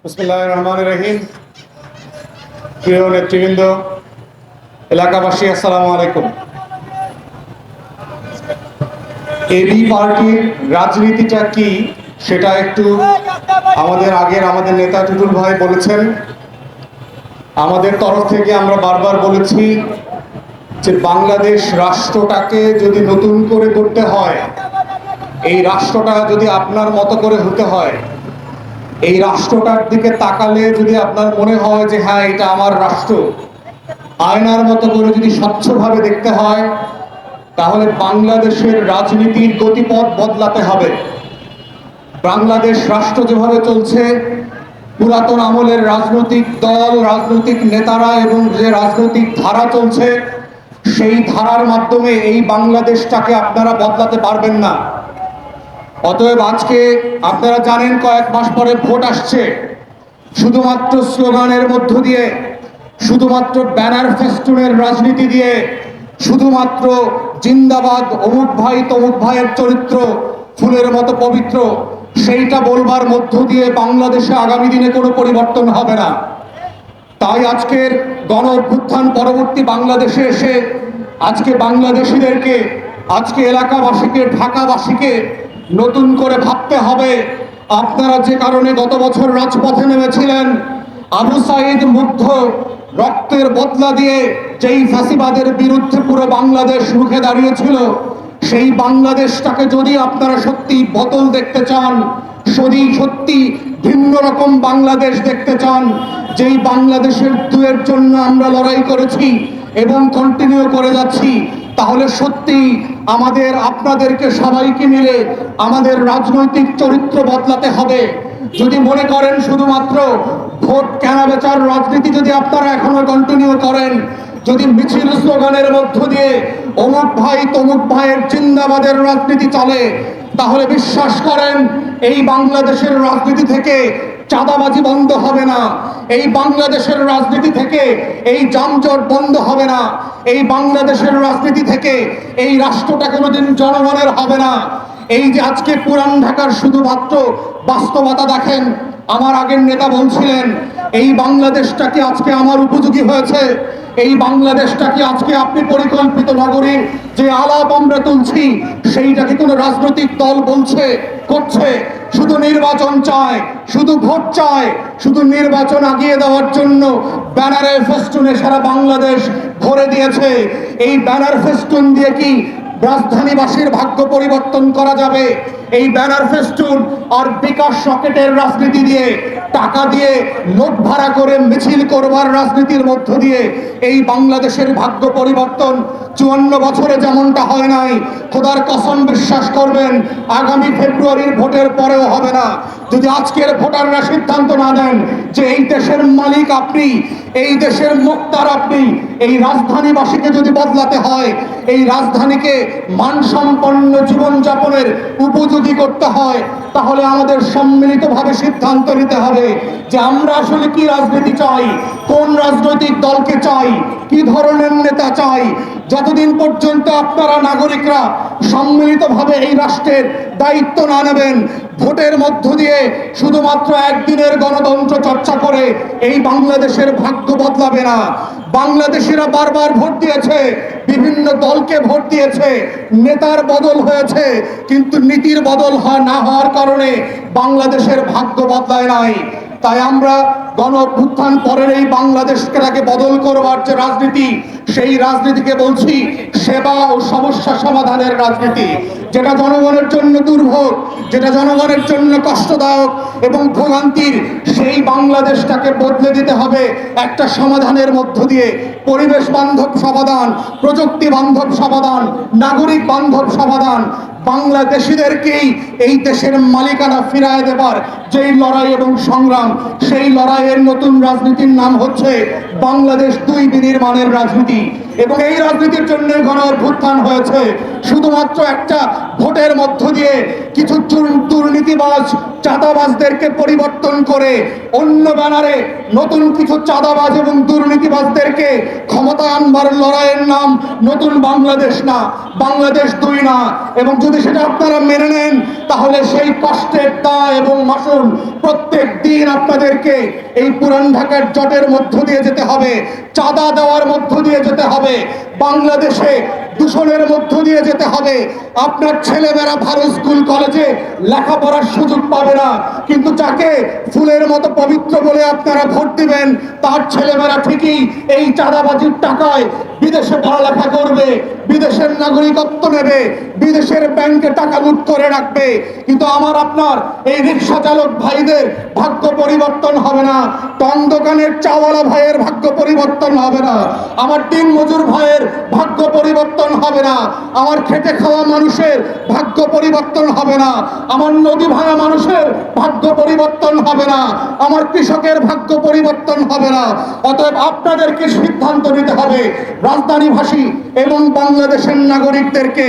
বিসমিল্লাহির রহমানির রহিম। প্রিয় নেতৃবৃন্দ, এলাকাবাসী, আসসালামু আলাইকুম। এবি পার্টির রাজনীতিটা কি সেটা একটু আমাদের নেতা টুটুল ভাই বলেছেন। আমাদের তরফ থেকে আমরা বারবার বলেছি যে বাংলাদেশ রাষ্ট্রটাকে যদি নতুন করে করতে হয়, এই রাষ্ট্রটা যদি আপনার মতো করে হতে হয়, এই রাষ্ট্রটার দিকে তাকালে যদি আপনার মনে হয় যে হ্যাঁ এটা আমার রাষ্ট্র, আয়নার মতো করে যদি স্বচ্ছভাবে দেখতে হয়, তাহলে বাংলাদেশের রাজনীতির গতিপথ বদলাতে হবে। বাংলাদেশ রাষ্ট্র যেভাবে চলছে, পুরাতন আমলের রাজনৈতিক দল, রাজনৈতিক নেতারা এবং যে রাজনৈতিক ধারা চলছে, সেই ধারার মাধ্যমে এই বাংলাদেশটাকে আপনারা বদলাতে পারবেন না। অতএব আজকে আপনারা জানেন কয়েক মাস পরে ভোট আসছে। শুধুমাত্র স্লোগানের মধ্য দিয়ে, শুধুমাত্র ব্যানার ফেস্টুনের রাজনীতি দিয়ে, শুধুমাত্র জিন্দাবাদ অমুক ভাই তমুক ভাইয়ের চরিত্র ফুলের মতো পবিত্র, সেইটা বলবার মধ্য দিয়ে বাংলাদেশে আগামী দিনে কোনো পরিবর্তন হবে না। তাই আজকের গণ অভ্যুত্থান পরবর্তী বাংলাদেশে এসে আজকে বাংলাদেশিদেরকে, আজকে এলাকাবাসীকে, ঢাকাবাসীকে নতুন করে ভাবতে হবে। আপনারা যে কারণে গত বছর রাজপথে নেমেছিলেন, আবু সাইদ মুগ্ধ রক্তের বদলা দিয়ে যেই ফ্যাসিবাদের বিরুদ্ধে পুরো বাংলাদেশ রুখে দাঁড়িয়েছিল, সেই বাংলাদেশটাকে যদি আপনারা সত্যি বদল দেখতে চান, সত্যি ভিন্ন রকম বাংলাদেশ দেখতে চান, যেই বাংলাদেশের দুয়ের জন্য আমরা লড়াই করেছি এবং কন্টিনিউ করে যাচ্ছি, তাহলে সত্যি আমাদের আপনাদেরকে সবাইকে মিলে আমাদের রাজনৈতিক চরিত্র বদলাতে হবে। যদি মনে করেন শুধুমাত্র ভোট কেনা বেচার রাজনীতি যদি আপনারা এখনো কন্টিনিউ করেন, যদি মিছিল স্লোগানের মধ্য দিয়ে অমুক ভাই তমুক ভাইয়ের জিন্দাবাদের রাজনীতি চলে, তাহলে বিশ্বাস করেন এই বাংলাদেশের রাজনীতি থেকে চাঁদাবাজি বন্ধ হবে না, এই বাংলাদেশের রাজনীতি থেকে এই যানজট বন্ধ হবে না, এই বাংলাদেশের রাজনীতি থেকে এই রাষ্ট্রটা কোনোদিন জনগণের হবে না। এই যে আজকে পুরান ঢাকার শুধুমাত্র বাস্তবতা দেখেন, আমার আগের নেতা বলছিলেন এই বাংলাদেশটা কি আজকে আমার উপযোগী হয়েছে, এই বাংলাদেশটা কি আজকে আপনি পরিকল্পিত নগরীর যে আলাপ আমরা তুলছি, সেইটা কি কোনো রাজনৈতিক দল বলছে করছে? শুধু নির্বাচন চায়, শুধু ভোট চায়, শুধু নির্বাচন আগিয়ে দেওয়ার জন্য ব্যানারে ফেস্টুনে সারা বাংলাদেশ ভরে দিয়েছে। এই ব্যানার ফেস্টুন দিয়ে কি রাজধানীবাসীর ভাগ্য পরিবর্তন করা যাবে? এই ব্যানার ফেস্টুন আর বিকাশ রকেটের রাজনীতি দিয়ে, টাকা দিয়ে লোক ভাড়া করে মিছিল করবার রাজনীতির মধ্য দিয়ে এই বাংলাদেশের ভাগ্য পরিবর্তন 54 বছরে যেমনটা হয় নাই, খোদার কসম বিশ্বাস করবেন আগামী ফেব্রুয়ারির ভোটের পরেও হবে না। যদি আজকের ভোটাররা সিদ্ধান্ত না দেন যে এই দেশের মালিক আপনি, এই দেশের মুক্তার আপনি, এই রাজধানীবাসীকে যদি বদলাতে হয়, এই রাজধানীকে মানসম্পন্ন জীবনযাপনের উপযোগী করতে হয়, তাহলে আমাদের সম্মিলিতভাবে সিদ্ধান্ত নিতে হবে যে আমরা আসলে কি রাজনীতি চাই, কোন রাজনৈতিক দলকে চাই, কি ধরনের নেতা চাই। যতদিন পর্যন্ত আপনারা নাগরিকরা সম্মিলিতভাবে এই রাষ্ট্রের দায়িত্ব না নেবেন, ভোটের মধ্য দিয়ে শুধুমাত্র একদিনের গণতন্ত্র চর্চা করে এই বাংলাদেশের ভাগ্য বদলাবে না। বাংলাদেশিরা বারবার ভোট দিয়েছে, বিভিন্ন দলকে ভোট দিয়েছে, নেতার বদল হয়েছে, কিন্তু নীতির বদল না হওয়ার কারণে বাংলাদেশের ভাগ্য বদলায় নাই। তাই আমরা গণ অভ্যুত্থান পরের এই বাংলাদেশকে বদল করবার যে রাজনীতি, সেই রাজনীতিকে বলছি সেবা ও সমস্যা সমাধানের রাজনীতি, যেটা জনগণের জন্য দুর্ভোগ, যেটা জনগণের জন্য কষ্টদায়ক এবং ভোগান্তির, সেই বাংলাদেশটাকে বদলে দিতে হবে একটা সমাধানের মধ্য দিয়ে। পরিবেশ বান্ধব সমাধান, প্রযুক্তি বান্ধব সমাধান, নাগরিক বান্ধব সমাধান, বাংলাদেশিদেরকেই এই দেশের মালিকানা ফিরায় দেবার যেই লড়াই এবং সংগ্রাম, সেই লড়াইয়ের নতুন রাজনীতির নাম হচ্ছে বাংলাদেশ দুই বিনির্মাণের রাজনীতি। এবং এই রাজনীতির জন্য গণ অভ্যুত্থান হয়েছে। শুধুমাত্র একটা ভোটের মধ্য দিয়ে কিছু দুর্নীতিবাজ চাঁদাবাজদেরকে পরিবর্তন করে অন্য ব্যানারে নতুন কিছু চাঁদাবাজ এবং দুর্নীতিবাজদেরকে ক্ষমতায় আনবার লড়াইয়ের নাম নতুন বাংলাদেশ না, বাংলাদেশ 2 না। এবং যদি সেটা আপনারা মেনে নেন তাহলে সেই কষ্টের দায় এবং মাসুল প্রত্যেক দিন আপনাদেরকে এই পুরান ঢাকার জটের মধ্য দিয়ে যেতে হবে, চাঁদা দেওয়ার মধ্য দিয়ে যেতে হবে, বাংলাদেশে দূষণের মধ্য দিয়ে যেতে হবে। আপনার ছেলেমেয়েরা ভালো স্কুল কলেজে লেখাপড়ার সুযোগ পাবে না, কিন্তু যাকে ফুলের মতো পবিত্র বলে আপনারা ভোট দিবেন তার ছেলেমেয়েরা ঠিকই এই চাঁদাবাজির টাকায় বিদেশে পড়ালেখা করবে, বিদেশের নাগরিকত্ব নেবে, বিদেশের ব্যাংকে টাকা লুট করে রাখবে। কিন্তু আমার আপনার এই রিক্সা চালক ভাইদের ভাগ্য পরিবর্তন হবে না, টং দোকানের চাওয়ালা ভাইয়ের ভাগ্য পরিবর্তন হবে না, আমার দিন মজুর ভাইয়ের ভাগ্য পরিবর্তন হবে না, আমার খেটে খাওয়া মানুষের ভাগ্য পরিবর্তন হবে না, আমার নদী ভাঙা মানুষের ভাগ্য পরিবর্তন হবে না, আমার কৃষকের ভাগ্য পরিবর্তন হবে না। অতএব আপনাদেরকে সিদ্ধান্ত নিতে হবে রাজধানীবাসী এবং বাংলাদেশের নাগরিকদেরকে,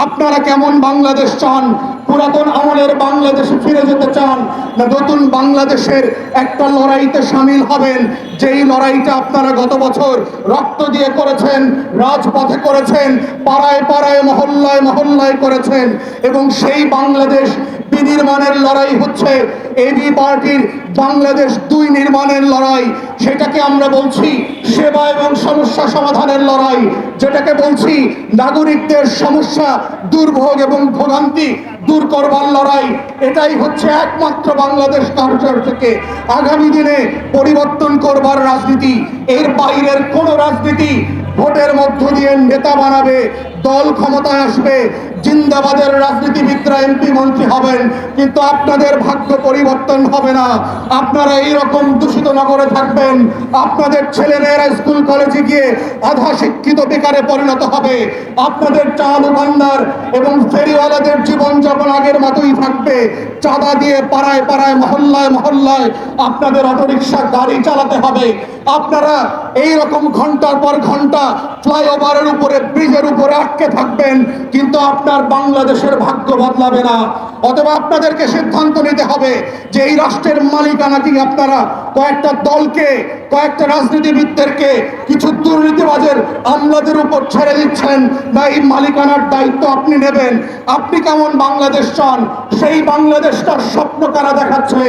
আপনারা কেমন বাংলাদেশ চান? পুরাতন আমলের বাংলাদেশে ফিরে যেতে চান না নতুন বাংলাদেশের একটা লড়াইতে সামিল হবেন, যেই লড়াইটা আপনারা গত বছর রক্ত দিয়ে করেছেন, রাজপথে করেছেন, পাড়ায় পাড়ায় মহল্লায় মহল্লায় করেছেন। এবং সেই বাংলাদেশ বিনির্মাণের লড়াই হচ্ছে এবি পার্টির বাংলাদেশ 2 নির্মাণের লড়াই। সেটাকে আমরা বলছি সেবা এবং সমস্যা সমাধানের লড়াই, যেটাকে বলছি নাগরিকদের সমস্যা দুর্ভোগ এবং ভোগান্তি দূর করবার লড়াই। এটাই হচ্ছে একমাত্র বাংলাদেশ কালচার থেকে আগামী দিনে পরিবর্তন করবার রাজনীতি। এর বাইরের কোন রাজনীতি ভোটের মধ্য দিয়ে নেতা বানাবে, দল ক্ষমতায় আসবে, জিন্দাবাদের রাজনীতিবিদরা এমপি মন্ত্রী হবেন, কিন্তু আপনাদের ভাগ্য পরিবর্তন হবে না। আপনারা এইরকম দূষিত নগরে থাকবেন, আপনাদের ছেলেমেয়েরা স্কুল কলেজে গিয়ে আধা শিক্ষিত বেকারে পরিণত হবে, আপনাদের চা দোকানদার এবং ফেরিওয়ালাদের জীবনযাপন আগের মতোই থাকবে, চাঁদা দিয়ে পাড়ায় পাড়ায় মহল্লায় মহল্লায় আপনাদের অটোরিকশা গাড়ি চালাতে হবে। আপনারা এইরকম ঘন্টার পর ঘন্টা ফ্লাইওভারের উপরে ব্রিজের উপরে আটকে থাকবেন, কিন্তু আপনার বাংলাদেশের ভাগ্য বদলাবে না। অথবা আপনাদেরকে সিদ্ধান্ত নিতে হবে যে এই রাষ্ট্রের মালিকানা কি আপনারা কয়েকটা দলকে, কয়েকটা রাজনীতিবিদদেরকে, কিছু দুর্নীতিবাজের আমলাদের উপর ছেড়ে দিচ্ছেন, না এই মালিকানার দায়িত্ব আপনি নেবেন? আপনি কেমন বাংলাদেশ চান? সেই বাংলাদেশটার স্বপ্ন কারা দেখাচ্ছে?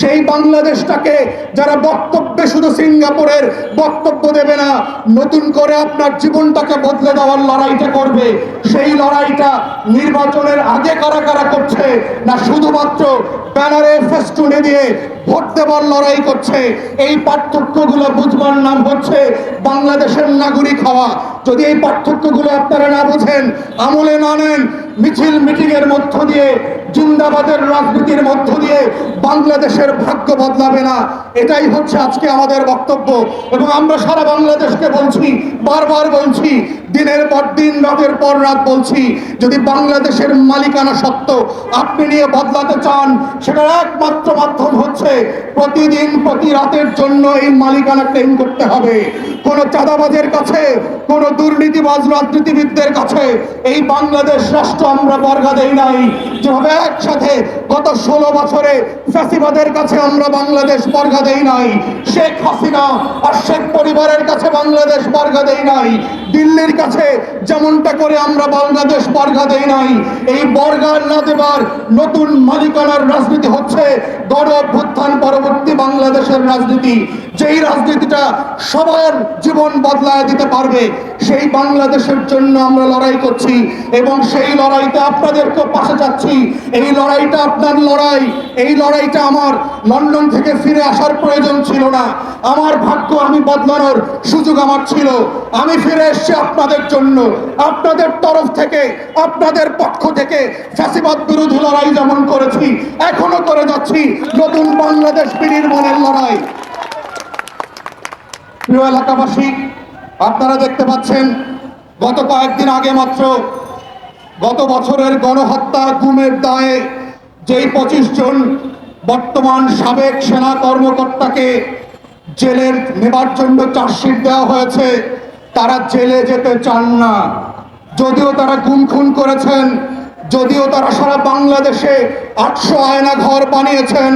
সেই বাংলাদেশটাকে যারা বক্তব্যে শুধু সিঙ্গাপুরের বক্তব্য দেবে না, নতুন করে আপনার জীবনটাকে বদলে দেওয়ার লড়াইটা করবে। সেই লড়াইটা নির্বাচনের আগে কারা কারা করছে, না শুধুমাত্র ব্যানারে ফেস্টুনে দিয়ে ভোট দেওয়ার লড়াই করছে? এই পার্থক্যগুলো বুঝবার নাম হচ্ছে বাংলাদেশের নাগরিক হওয়া। যদি এই পার্থক্যগুলো আপনারা না বুঝেন, আমলে না নেন, মিছিল মিটিংয়ের মধ্য দিয়ে, জিন্দাবাদের রাজনীতির মধ্য দিয়ে বাংলাদেশের ভাগ্য বদলাবে না। এটাই হচ্ছে আজকে আমাদের বক্তব্য। এবং আমরা সারা বাংলাদেশকে বলছি, বারবার বলছি, দিনের পর দিন, রাতের পর রাত বলছি, যদি বাংলাদেশের মালিকানা সত্ত্ব আপনি নিয়ে বদলাতে চান, সেটার একমাত্র মাধ্যম হচ্ছে প্রতিদিন প্রতি রাতের জন্য এই মালিকানা ক্লেম করতে হবে। কোনো চাঁদাবাজের কাছে, কোনো দুর্নীতিবাজ রাজনীতিবিদদের কাছে এই বাংলাদেশ রাষ্ট্র আমরা বর্গা দেই নাই। যেভাবে একসাথে গত 16 বছরে ফ্যাসিবাদের কাছে আমরা বাংলাদেশ বর্গা দেই নাই, শেখ হাসিনা আর শেখ পরিবারের কাছে বাংলাদেশ বর্গা দেই নাই, দিল্লির কাছে যেমনটা করে আমরা বাংলাদেশ বর্গা দেই নাই। এই বর্গা না দেবার নতুন মালিকানার রাজনীতি হচ্ছে গণ অভ্যুত্থান পরবর্তী বাংলাদেশের রাজনীতি। যেই রাজনীতিটা সবার জীবন বদলায় দিতে পারবে, সেই বাংলাদেশের জন্য আমরা লড়াই করছি এবং সেই লড়াইতে আপনাদেরকে পাশে যাচ্ছি। এই লড়াইটা আপনার লড়াই। এই লড়াইটা আমার লন্ডন থেকে ফিরে আসার প্রয়োজন ছিল না। আমার ভাগ্য আমি বদলানোর সুযোগ আমার ছিল। আমি ফিরে এসেছি আপনাদের জন্য, আপনাদের তরফ থেকে, আপনাদের পক্ষ থেকে ফ্যাসিবাদ বিরোধী লড়াই যেমন করেছি, এখনো করে যাচ্ছি নতুন বাংলাদেশ বিনির্মাণের লড়াই। প্রিয় এলাকাবাসী, আপনারা দেখতে পাচ্ছেন গত কয়েকদিন আগে মাত্র গত বছরের গণহত্যা গুমের দায়ে যেই 25 জন বর্তমান সাবেক সেনা কর্মকর্তাকে জেলের নেবার জন্য চার্জশিট দেওয়া হয়েছে, তারা জেলে যেতে চান না। যদিও তারা গুম খুন করেছেন, যদিও তারা সারা বাংলাদেশে 800 আয়না ঘর বানিয়েছেন,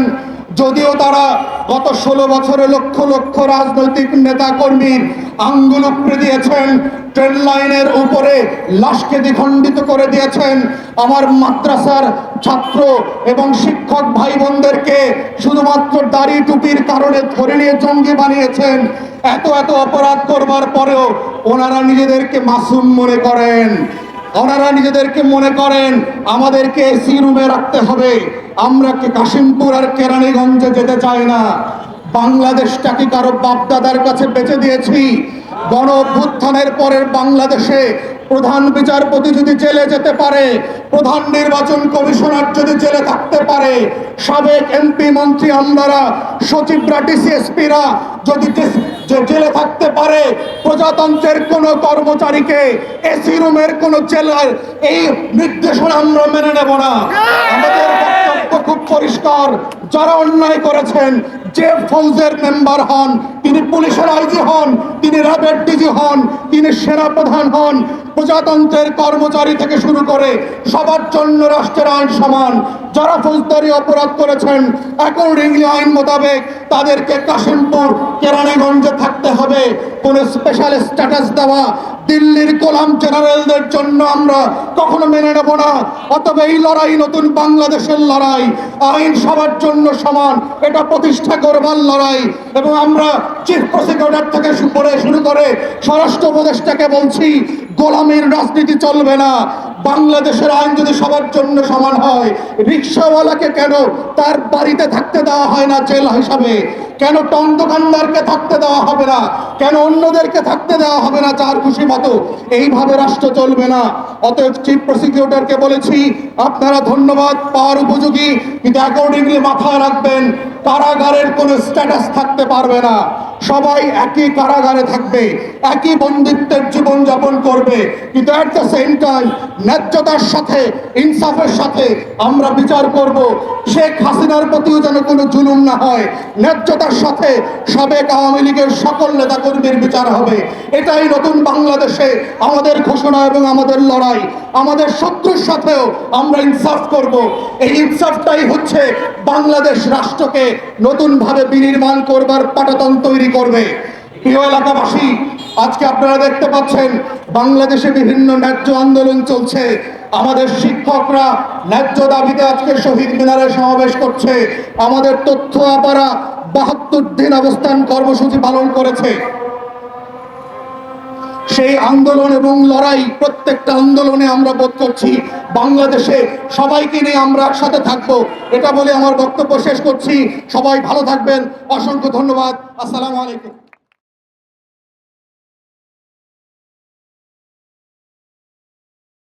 যদিও তারা গত 16 বছরে লক্ষ লক্ষ রাজনৈতিক নেতা কর্মীর আঙ্গুল উপড়ে দিয়েছেন, ট্রেন লাইনের উপরে লাশকে দ্বিখণ্ডিত করে দিয়েছেন, আমার মাদ্রাসার ছাত্র এবং শিক্ষক ভাই বোনদেরকে শুধুমাত্র দাড়ি টুপির কারণে ধরে নিয়ে জঙ্গি বানিয়েছেন, এত এত অপরাধ করবার পরেও ওনারা নিজেদেরকে মাসুম মনে করেন। ওনারা নিজেদেরকে মনে করেন আমাদেরকে এসি রুমে রাখতে হবে, আমরা কাশিমপুর আর কেরানীগঞ্জে যেতে চাই না। বাংলাদেশটা কি কারো বাপদাদার কাছে বেঁচে দিয়েছি? গণ অভ্যুত্থানের পরের বাংলাদেশে প্রধান বিচারপতি যদি জেলে যেতে পারে, প্রধান নির্বাচন কমিশনার যদি জেলে থাকতে পারে, সাবেক এমপি মন্ত্রী আমলারা, সচিবরা, ডিসিএসপিরা যদি জেলে থাকতে পারে, প্রজাতন্ত্রের কোন কর্মচারীকে এসি রুমের কোন জেলার এই নির্দেশনা আমরা মেনে নেব না। আমাদের বক্তব্য খুব পরিষ্কার, যারা অন্যায় করেছেন, যে ফৌজের মেম্বার হন, তিনি পুলিশের আইজি হন, তিনি র্যাবের ডিজি হন, তিনি সেনা প্রধান হন, প্রজাতন্ত্রের কর্মচারী থেকে শুরু করে সবার জন্য রাষ্ট্রের আইন সমান। যারা ফৌজদারি অপরাধ করেছেন অ্যাকর্ডিংলি আইন মোতাবেক তাদেরকে কাশিমপুর কেরানীগঞ্জে থাকতে হবে। কোন স্পেশাল স্ট্যাটাস দেওয়া দিল্লির গোলাম জেনারেলদের জন্য আমরা কখনো মেনে নেব না। অতএব এই লড়াই নতুন বাংলাদেশের লড়াই, আইন সবার জন্য সমান, এটা প্রতিষ্ঠা করবার লড়াই। এবং আমরা চিফ প্রসিকিউটর থেকে শুরু করে স্বরাষ্ট্র উপদেষ্টাকে বলছি, গোলামীর রাজনীতি চলবে না। বাংলাদেশের আইন যদি সবার জন্য সমান হয়, রিক্সাওয়ালাকে কেন তার বাড়িতে থাকতে দেওয়া হয় না জেল হিসাবে? কেন টং দোকানদারকে থাকতে দেওয়া হবে না? কেন অন্যদেরকে থাকতে দেওয়া হবে না যার খুশি মতো? এইভাবে রাষ্ট্র চলবে না। অতএব চিফ প্রসিকিউটরকে বলেছি, আপনারা ধন্যবাদ পাওয়ার উপযোগী, কিন্তু অ্যাকর্ডিংলি মাথায় রাখবেন কারাগারের কোনো স্ট্যাটাস থাকতে পারবে না। সবাই একই কারাগারে থাকবে, একই বন্দিত্বের জীবন যাপন করবে, কিন্তু অ্যাট দ্য সেম টাইম ন্যায্যতার সাথে, ইনসাফের সাথে আমরা বিচার করব। শেখ হাসিনার প্রতিও যেন কোনো জুলুম না হয়, ন্যায্যতার সাথে সাবেক আওয়ামী লীগের সকল নেতাকর্মীর বিচার হবে। এটাই নতুন বাংলাদেশে আমাদের ঘোষণা এবং আমাদের লড়াই। আমাদের শত্রুর সাথেও আমরা ইনসাফ করব। এই ইনসাফটাই হচ্ছে বাংলাদেশ রাষ্ট্রকে নতুনভাবে বিনির্মাণ করবার পাটাতন তৈরি করবে। প্রিয় এলাকাবাসী, আজকে আপনারা দেখতে পাচ্ছেন বাংলাদেশে বিভিন্ন ন্যায্য আন্দোলন চলছে। আমাদের শিক্ষকরা ন্যায্য দাবিতে আজকে শহীদ মিনারে সমাবেশ করছে। আমাদের তথ্য আপারা 72 দিন অবস্থান কর্মসূচি পালন করেছে। সেই আন্দোলন এবং লড়াই, প্রত্যেকটা আন্দোলনে আমরা বোধ করছি বাংলাদেশে সবাইকে নিয়ে আমরা একসাথে থাকবো। এটা বলে আমার বক্তব্য শেষ করছি। সবাই ভালো থাকবেন। অসংখ্য ধন্যবাদ। আসসালামু আলাইকুম।